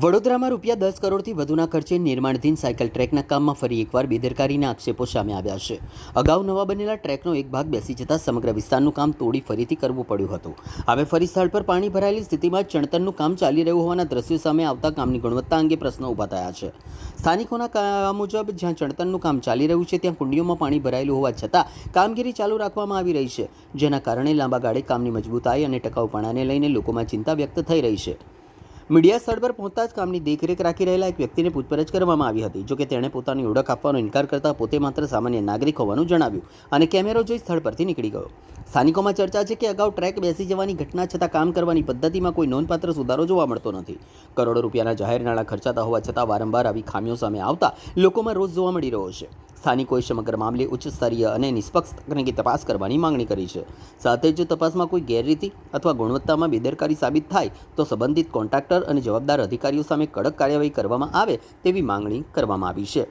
વડોદરામાં ₹10 કરોડથી વધુના ખર્ચે નિર્માણાધીન સાયકલ ટ્રેકના કામમાં ફરી એકવાર બેદરકારીના આક્ષેપો સામે આવ્યા છે. અગાઉ નવા બનેલા ટ્રેકનો એક ભાગ બેસી જતાં સમગ્ર વિસ્તારનું કામ તોડી ફરીથી કરવું પડ્યું હતું. હવે ફરી સ્થળ પર પાણી ભરાયેલી સ્થિતિમાં ચણતરનું કામ ચાલી રહ્યું હોવાના દ્રશ્યો સામે આવતા કામની ગુણવત્તા અંગે પ્રશ્નો ઊભા થયા છે. સ્થાનિકોના કહેવા મુજબ જ્યાં ચણતરનું કામ ચાલી રહ્યું છે ત્યાં કુંડીઓમાં પાણી ભરાયેલું હોવા છતાં કામગીરી ચાલુ રાખવામાં આવી રહી છે, જેના કારણે લાંબા ગાળે કામની મજબૂતાઈ અને ટકાઉપણાને લઈને લોકોમાં ચિંતા વ્યક્ત થઈ રહી છે. મીડિયા સ્થળ પર પહોંચતા જ કામની દેખરેખ રાખી રહેલા એક વ્યક્તિને પૂછપરછ કરવામાં આવી હતી. જોકે તેણે પોતાની ઓળખ આપવાનો ઇનકાર કરતા પોતે માત્ર સામાન્ય નાગરિક હોવાનું જણાવ્યું અને કેમેરો જોઈ સ્થળ પરથી નીકળી ગયો. સ્થાનિકોમાં ચર્ચા છે કે અગાઉ ટ્રેક બેસી જવાની ઘટના છતાં કામ કરવાની પદ્ધતિમાં કોઈ નોંધપાત્ર સુધારો જોવા મળતો નથી. કરોડો રૂપિયાના જાહેર નાણાં ખર્ચાતા હોવા છતાં વારંવાર આવી ખામીઓ સામે આવતા લોકોમાં રોષ જોવા મળી રહ્યો છે. સ્થાનિકોએ સમગ્ર મામલે ઉચ્ચ સ્તરીય અને નિષ્પક્ષ તકનીકી તપાસ કરવાની માંગણી કરી છે. સાથે જ તપાસમાં કોઈ ગેરરીતિ અથવા ગુણવત્તામાં બેદરકારી સાબિત થાય તો સંબંધિત કોન્ટ્રાક્ટર અને જવાબદાર અધિકારીઓ સામે કડક કાર્યવાહી કરવામાં આવે તેવી માંગણી કરવામાં આવી છે.